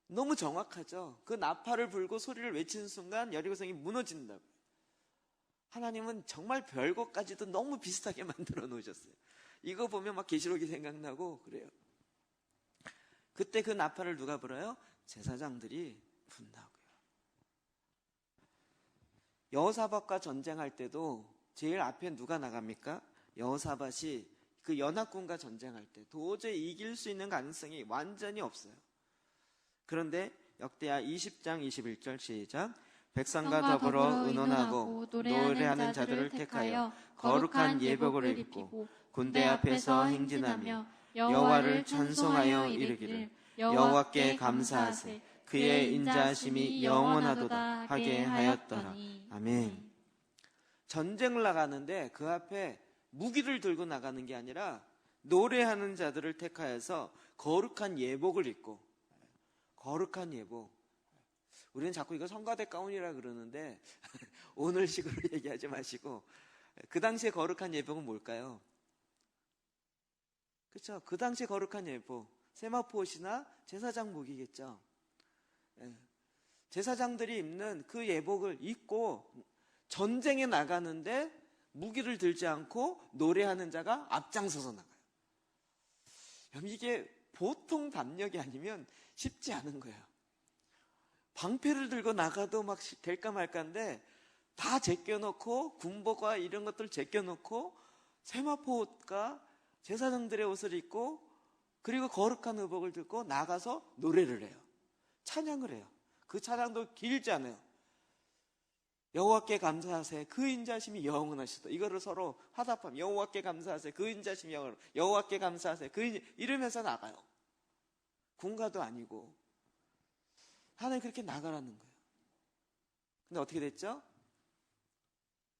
너무 정확하죠. 그 나팔을 불고 소리를 외치는 순간 여리고성이 무너진다고. 하나님은 정말 별것까지도 너무 비슷하게 만들어 놓으셨어요. 이거 보면 막 계시록이 생각나고 그래요. 그때 그 나팔을 누가 불어요? 제사장들이 분다고요. 여호사밧과 전쟁할 때도 제일 앞에 누가 나갑니까? 여호사밧이 그 연합군과 전쟁할 때 도저히 이길 수 있는 가능성이 완전히 없어요. 그런데 역대하 20장 21절 시작. 백성과 더불어 의논하고 노래하는 자들을 택하여 거룩한 예복을 입고 군대 앞에서 행진하며 여호와를 찬송하여 이르기를 여호와께 감사하세 그의 인자하심이 영원하도다 하게 하였더라. 아멘. 전쟁을 나가는데 그 앞에 무기를 들고 나가는 게 아니라 노래하는 자들을 택하여서 거룩한 예복을 입고. 거룩한 예복. 우리는 자꾸 이거 성가대 가운이라 그러는데 오늘식으로 얘기하지 마시고 그 당시에 거룩한 예복은 뭘까요? 그렇죠? 그 당시에 거룩한 예복 세마포 옷이나 제사장복이겠죠. 제사장들이 입는 그 예복을 입고 전쟁에 나가는데 무기를 들지 않고 노래하는 자가 앞장서서 나가요. 이게 보통 담력이 아니면 쉽지 않은 거예요. 방패를 들고 나가도 막 될까 말까인데 다 제껴놓고 군복과 이런 것들 제껴놓고 세마포 옷과 제사장들의 옷을 입고 그리고 거룩한 의복을 들고 나가서 노래를 해요. 찬양을 해요. 그 찬양도 길지 않아요. 여호와께 감사하세 그 인자심이 영원하시다. 이거를 서로 화답하면 여호와께 감사하세 그 인자심이 영원, 여호와께 감사하세 이러면서 나가요. 군가도 아니고 하나님 그렇게 나가라는 거예요. 근데 어떻게 됐죠?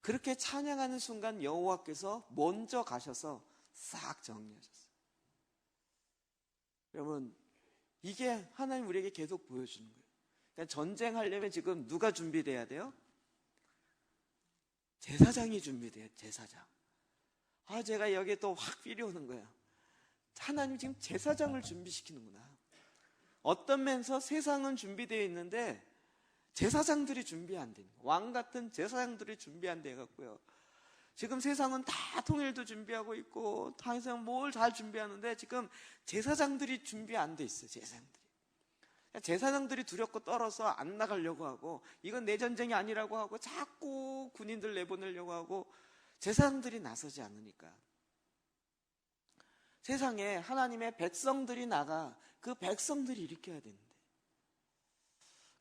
그렇게 찬양하는 순간 여호와께서 먼저 가셔서 싹 정리하셨어요. 여러분, 이게 하나님 우리에게 계속 보여주는 거예요. 그러니까 전쟁하려면 지금 누가 준비돼야 돼요? 제사장이 준비돼요. 제사장. 제가 여기에 또 확 필요 오는 거야. 하나님 지금 제사장을 준비시키는구나. 어떤 면에서 세상은 준비되어 있는데 제사장들이 준비 안 되는 거예요. 왕 같은 제사장들이 준비 안 돼 갖고요. 지금 세상은 다 통일도 준비하고 있고 다 세상 뭘 잘 준비하는데 지금 제사장들이 준비 안 돼 있어요. 제사장들이 두렵고 떨어서 안 나가려고 하고 이건 내 전쟁이 아니라고 하고 자꾸 군인들 내보내려고 하고 제사장들이 나서지 않으니까 세상에 하나님의 백성들이 나가 그 백성들이 일으켜야 되는데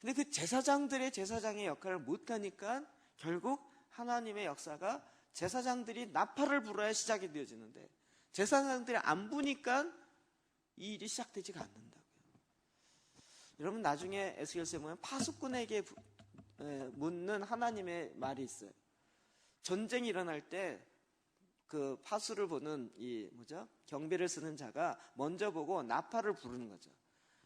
근데 그 제사장의 역할을 못하니까 결국 하나님의 역사가 제사장들이 나팔을 불어야 시작이 되어지는데 제사장들이 안 부니까 이 일이 시작되지가 않는다고요. 여러분 나중에 에스겔서에 보면 파수꾼에게 묻는 하나님의 말이 있어요. 전쟁이 일어날 때 그 파수를 보는 경비를 쓰는 자가 먼저 보고 나팔을 부르는 거죠.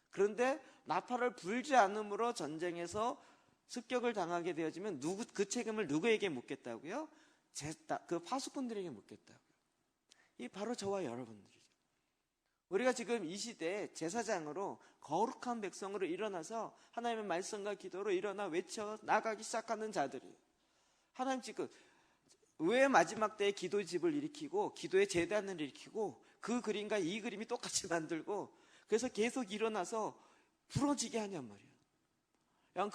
그런데 나팔을 불지 않음으로 전쟁에서 습격을 당하게 되어지면 그 책임을 누구에게 묻겠다고요? 그 파수꾼들에게 묻겠다고요. 이 바로 저와 여러분들이죠. 우리가 지금 이 시대에 제사장으로 거룩한 백성으로 일어나서 하나님의 말씀과 기도로 일어나 외쳐 나가기 시작하는 자들이 하나님 지금 왜 마지막 때에 기도집을 일으키고 기도의 제단을 일으키고 그 그림과 이 그림이 똑같이 만들고 그래서 계속 일어나서 부러지게 하냔 말이에요. 그냥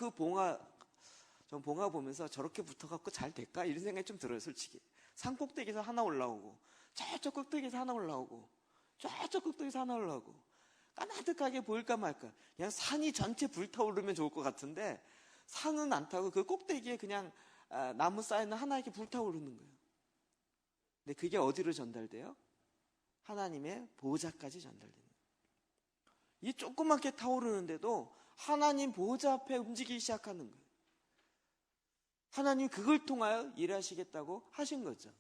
전 봉화 보면서 저렇게 붙어갖고 잘 될까? 이런 생각이 좀 들어요, 솔직히. 산 꼭대기에서 하나 올라오고, 저쪽 꼭대기에서 하나 올라오고, 저쪽 꼭대기에서 하나 올라오고, 까마득하게 보일까 말까. 그냥 산이 전체 불타오르면 좋을 것 같은데, 산은 안 타고 그 꼭대기에 그냥 나무 쌓여있는 하나에게 불타오르는 거예요. 근데 그게 어디로 전달돼요? 하나님의 보호자까지 전달되는 거예요. 이 조그맣게 타오르는데도 하나님 보호자 앞에 움직이기 시작하는 거예요. 하나님 그걸 통하여 일하시겠다고 하신 거죠.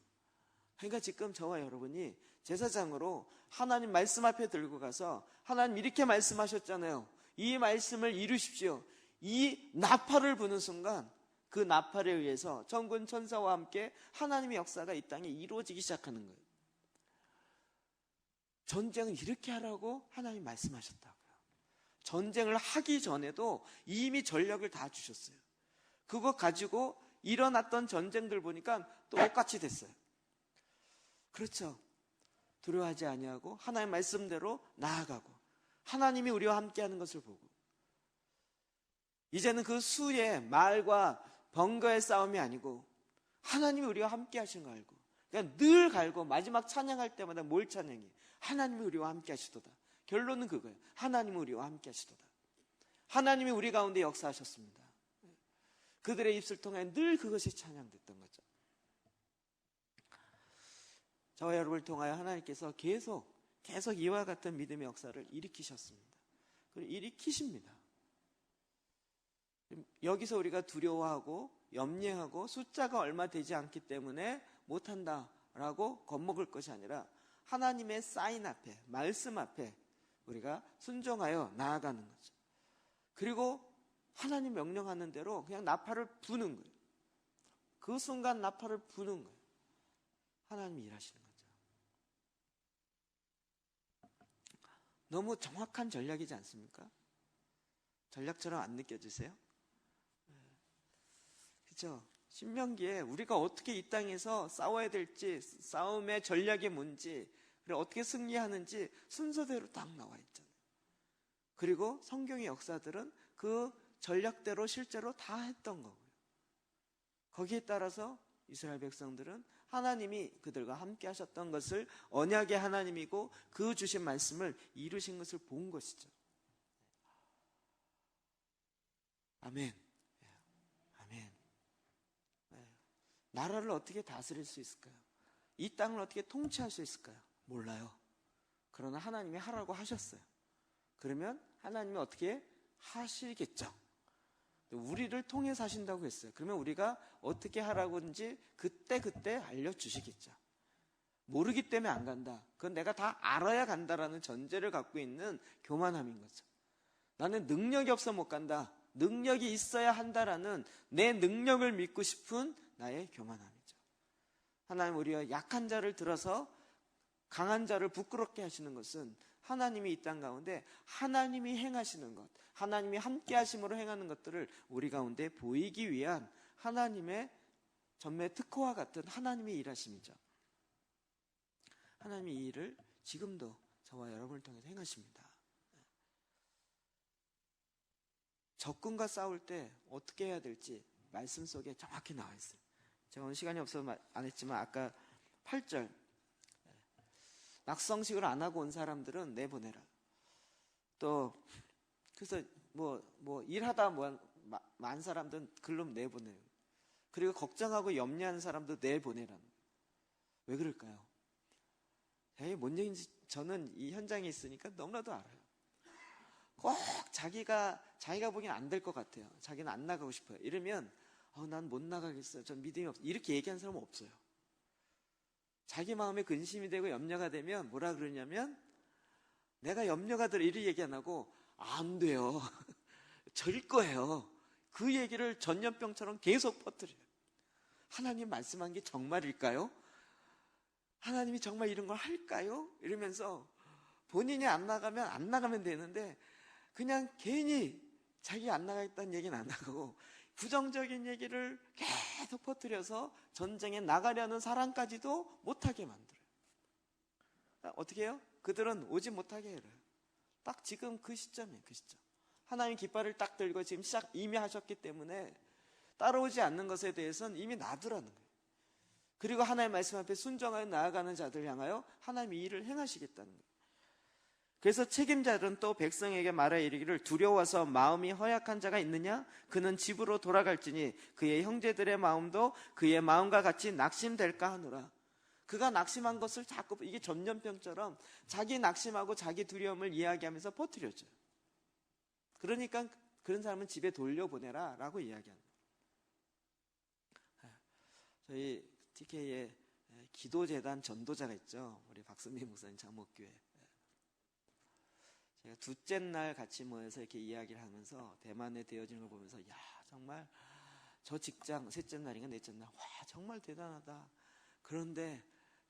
그러니까 지금 저와 여러분이 제사장으로 하나님 말씀 앞에 들고 가서 하나님 이렇게 말씀하셨잖아요. 이 말씀을 이루십시오. 이 나팔을 부는 순간 그 나팔에 의해서 천군 천사와 함께 하나님의 역사가 이 땅에 이루어지기 시작하는 거예요. 전쟁은 이렇게 하라고 하나님 말씀하셨다고요. 전쟁을 하기 전에도 이미 전략을 다 주셨어요. 그거 가지고 일어났던 전쟁들 보니까 똑같이 됐어요. 그렇죠. 두려워하지 아니하고 하나님 말씀대로 나아가고 하나님이 우리와 함께하는 것을 보고 이제는 그 수의 말과 번거의 싸움이 아니고 하나님이 우리와 함께하시는 거 알고 그러니까 늘 갈고 마지막 찬양할 때마다 뭘 찬양해? 하나님이 우리와 함께하시도다. 결론은 그거예요. 하나님이 우리와 함께하시도다. 하나님이 우리 가운데 역사하셨습니다. 그들의 입술 통해 늘 그것이 찬양됐던 거죠. 저와 여러분을 통하여 하나님께서 계속 이와 같은 믿음의 역사를 일으키셨습니다. 그리고 일으키십니다. 여기서 우리가 두려워하고 염려하고 숫자가 얼마 되지 않기 때문에 못한다라고 겁먹을 것이 아니라 하나님의 사인 앞에 말씀 앞에 우리가 순종하여 나아가는 거죠. 그리고 하나님 명령하는 대로 그냥 나팔을 부는 거예요. 그 순간 나팔을 부는 거예요. 하나님이 일하시는 거죠. 너무 정확한 전략이지 않습니까? 전략처럼 안 느껴지세요? 그렇죠? 신명기에 우리가 어떻게 이 땅에서 싸워야 될지, 싸움의 전략이 뭔지, 그리고 어떻게 승리하는지 순서대로 딱 나와 있잖아요. 그리고 성경의 역사들은 그 전략대로 실제로 다 했던 거고요. 거기에 따라서 이스라엘 백성들은 하나님이 그들과 함께 하셨던 것을 언약의 하나님이고 그 주신 말씀을 이루신 것을 본 것이죠. 아멘. 아멘. 나라를 어떻게 다스릴 수 있을까요? 이 땅을 어떻게 통치할 수 있을까요? 몰라요. 그러나 하나님이 하라고 하셨어요. 그러면 하나님이 어떻게 하시겠죠. 우리를 통해서 하신다고 했어요. 그러면 우리가 어떻게 하라고 하는지 그때 알려주시겠죠. 모르기 때문에 안 간다. 그건 내가 다 알아야 간다라는 전제를 갖고 있는 교만함인 거죠. 나는 능력이 없어 못 간다. 능력이 있어야 한다라는 내 능력을 믿고 싶은 나의 교만함이죠. 하나님, 우리가 약한 자를 들어서 강한 자를 부끄럽게 하시는 것은 하나님이 이 땅 가운데 하나님이 행하시는 것, 하나님이 함께 하심으로 행하는 것들을 우리 가운데 보이기 위한 하나님의 전매 특허와 같은 하나님의 일하심이죠. 하나님이 이 일을 지금도 저와 여러분을 통해서 행하십니다. 적군과 싸울 때 어떻게 해야 될지 말씀 속에 정확히 나와 있어요. 제가 오늘 시간이 없어서 안 했지만 아까 8절, 낙성식을 안 하고 온 사람들은 내보내라. 또 그래서 뭐 일하다 많은 사람들은 글로 내보내요. 그리고 걱정하고 염려하는 사람도 내보내라. 왜 그럴까요? 이게 뭔 얘기인지 저는 이 현장에 있으니까 너무나도 알아요. 꼭 자기가 보기엔 안 될 것 같아요. 자기는 안 나가고 싶어요. 이러면 난 못 나가겠어요. 전 믿음이 없어요. 이렇게 얘기하는 사람은 없어요. 자기 마음에 근심이 되고 염려가 되면 뭐라 그러냐면, 내가 염려가 들어 이렇게 얘기 안 하고 안 돼요. 절 거예요. 그 얘기를 전염병처럼 계속 퍼뜨려요. 하나님 말씀한 게 정말일까요? 하나님이 정말 이런 걸 할까요? 이러면서 본인이 안 나가면 되는데 그냥 괜히 자기 안 나가겠다는 얘기는 안 하고 부정적인 얘기를 계속 퍼뜨려서 전쟁에 나가려는 사람까지도 못하게 만들어요. 어떻게 해요? 그들은 오지 못하게 해요. 딱 지금 그 시점이에요. 그 시점. 하나님 깃발을 딱 들고 지금 이미 하셨기 때문에 따라오지 않는 것에 대해서는 이미 놔두라는 거예요. 그리고 하나님의 말씀 앞에 순종하여 나아가는 자들 향하여 하나님이 일을 행하시겠다는 거예요. 그래서 책임자들은 또 백성에게 말하여 이르기를, 두려워서 마음이 허약한 자가 있느냐? 그는 집으로 돌아갈지니 그의 형제들의 마음도 그의 마음과 같이 낙심될까 하노라. 그가 낙심한 것을 자꾸, 이게 전염병처럼 자기 낙심하고 자기 두려움을 이야기하면서 퍼뜨려줘요. 그러니까 그런 사람은 집에 돌려보내라 라고 이야기합니다. 저희 TK에 기도재단 전도자가 있죠. 우리 박선미 목사님 장목교회. 제가 둘째 날 같이 모여서 이렇게 이야기를 하면서 대만에 되어지는 걸 보면서, 야, 정말 저 직장 셋째 날인가 넷째 날, 와, 정말 대단하다. 그런데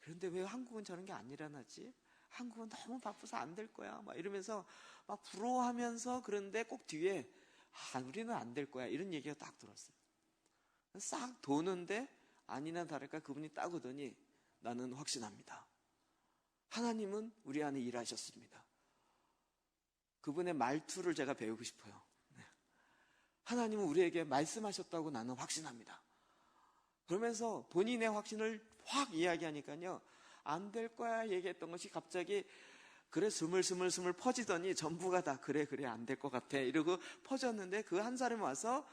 왜 한국은 저런 게 안 일어나지? 한국은 너무 바빠서 안 될 거야. 막 이러면서 막 부러워하면서, 그런데 꼭 뒤에 우리는 안 될 거야. 이런 얘기가 딱 들었어요. 싹 도는데 아니나 다를까 그분이 딱 오더니, 나는 확신합니다. 하나님은 우리 안에 일하셨습니다. 그분의 말투를 제가 배우고 싶어요. 하나님은 우리에게 말씀하셨다고 나는 확신합니다. 그러면서 본인의 확신을 확 이야기하니까요, 안 될 거야 얘기했던 것이 갑자기 그래 스물스물 퍼지더니 전부가 다 그래 안 될 것 같아 이러고 퍼졌는데, 그 한 사람이 와서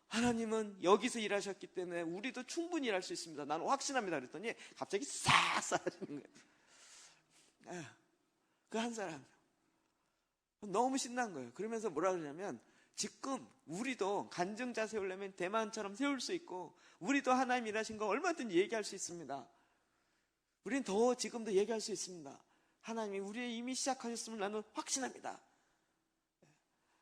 하나님은 여기서 일하셨기 때문에 우리도 충분히 일할 수 있습니다. 나는 확신합니다. 그랬더니 갑자기 싹 사라지는 거예요. 그 한 사람 너무 신난 거예요. 그러면서 뭐라 그러냐면, 지금 우리도 간증자 세우려면 대만처럼 세울 수 있고, 우리도 하나님 일하신 거 얼마든지 얘기할 수 있습니다. 우리는 더 지금도 얘기할 수 있습니다. 하나님이 우리의 이미 시작하셨음을 나는 확신합니다.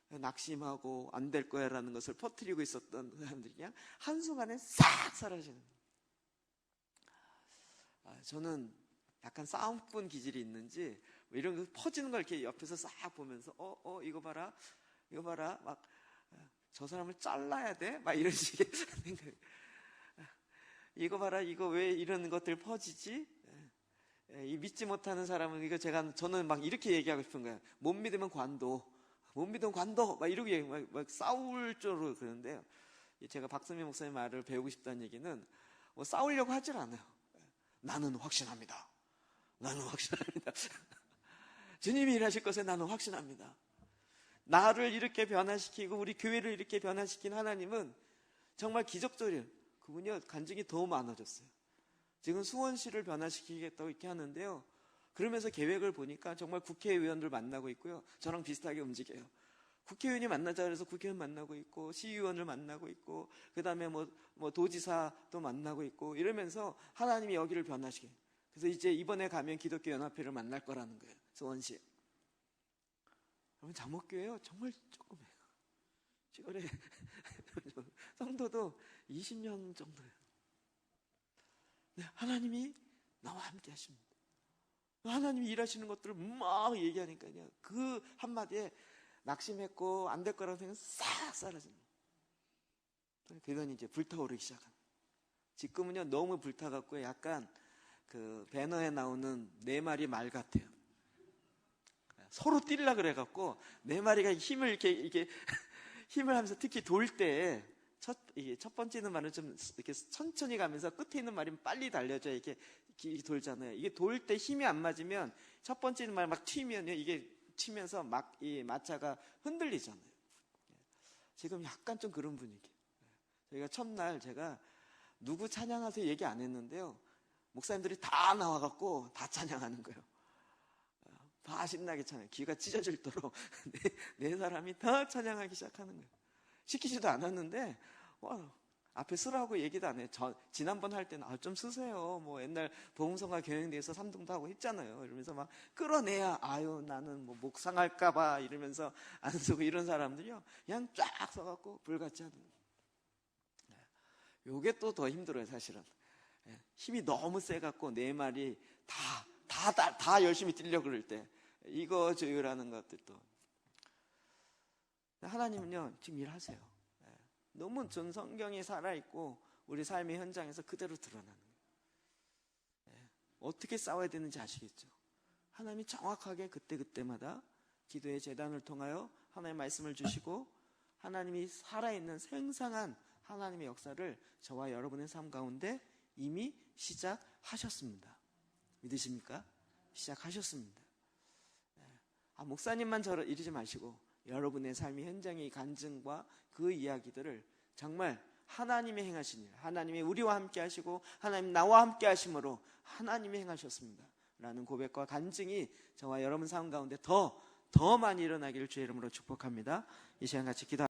낙심하고 안 될 거야 라는 것을 퍼뜨리고 있었던 사람들이 그냥 한순간에 싹 사라지는 거예요. 저는 약간 싸움꾼 기질이 있는지 이런 거 퍼지는 걸 이렇게 옆에서 싹 보면서 이거 봐라 막 저 사람을 잘라야 돼? 막 이런 식의 생각. 이거 봐라, 이거 왜 이런 것들 퍼지지? 이 믿지 못하는 사람은 저는 막 이렇게 얘기하고 싶은 거예요. 못 믿으면 관도 막 이렇게 막 싸울 줄로 그러는데요. 제가 박선미 목사님 말을 배우고 싶다는 얘기는 뭐 싸우려고 하질 않아요. 나는 확신합니다. 주님이 일하실 것에 나는 확신합니다. 나를 이렇게 변화시키고 우리 교회를 이렇게 변화시킨 하나님은 정말 기적적이에요. 그분이 간증이 더 많아졌어요. 지금 수원시를 변화시키겠다고 이렇게 하는데요. 그러면서 계획을 보니까 정말 국회의원들 만나고 있고요. 저랑 비슷하게 움직여요. 국회의원이 만나자 그래서 국회의원 만나고 있고, 시의원을 만나고 있고, 그 다음에 뭐 도지사도 만나고 있고, 이러면서 하나님이 여기를 변화시켜요. 그래서 이제 이번에 가면 기독교 연합회를 만날 거라는 거예요. 수원시에. 여러분, 장목교회요 정말 조그매요. 시골에 성도도 20명 정도예요. 네, 하나님이 나와 함께 하십니다. 하나님이 일하시는 것들을 막 얘기하니까요, 그 한마디에 낙심했고 안 될 거라고 생각은 싹 사라집니다. 그건 이제 불타오르기 시작합니다. 지금은요 너무 불타갖고 약간 그 배너에 나오는 4마리 말 같아요. 서로 뛰려 그래갖고 4마리가 힘을 이렇게 힘을 하면서, 특히 돌 때 첫 번째는 말은 좀 이렇게 천천히 가면서 끝에 있는 말이 빨리 달려줘야 이렇게 돌잖아요. 이게 돌 때 힘이 안 맞으면 첫 번째는 말 막 튀면요, 이게 치면서 막 이 마차가 흔들리잖아요. 지금 약간 좀 그런 분위기. 저희가 첫날 제가 누구 찬양하세요 얘기 안 했는데요, 목사님들이 다 나와갖고 다 찬양하는 거예요. 다 신나게 찬양, 귀가 찢어질도록 네 사람이 다 찬양하기 시작하는 거예요. 시키지도 않았는데 앞에 쓰라고 얘기도 안 해요. 지난번 할 때는 좀 쓰세요. 뭐 옛날 보험성가 경영대에서 3등도 하고 했잖아요. 이러면서 막 끌어내야 나는 뭐 목상할까봐 이러면서 안 쓰고, 이런 사람들이요 그냥 쫙 써갖고 불같이 하는 거예요. 요게 또 더 힘들어요 사실은. 힘이 너무 세갖고 4마리 다 열심히 뛰려고 그럴 때 이거 조율하는 것들도. 하나님은요 지금 일하세요. 너무 전 성경이 살아있고 우리 삶의 현장에서 그대로 드러나는 거예요. 어떻게 싸워야 되는지 아시겠죠? 하나님이 정확하게 그때마다 기도의 제단을 통하여 하나님의 말씀을 주시고, 하나님이 살아있는 생생한 하나님의 역사를 저와 여러분의 삶 가운데 이미 시작하셨습니다. 믿으십니까? 시작하셨습니다. 목사님만 이러지 마시고 여러분의 삶의 현장의 간증과 그 이야기들을 정말 하나님이 행하신 일, 하나님이 우리와 함께 하시고 하나님 나와 함께 하심으로 하나님이 행하셨습니다 라는 고백과 간증이 저와 여러분 삶 가운데 더 많이 일어나기를 주의 이름으로 축복합니다. 이 시간 같이 기도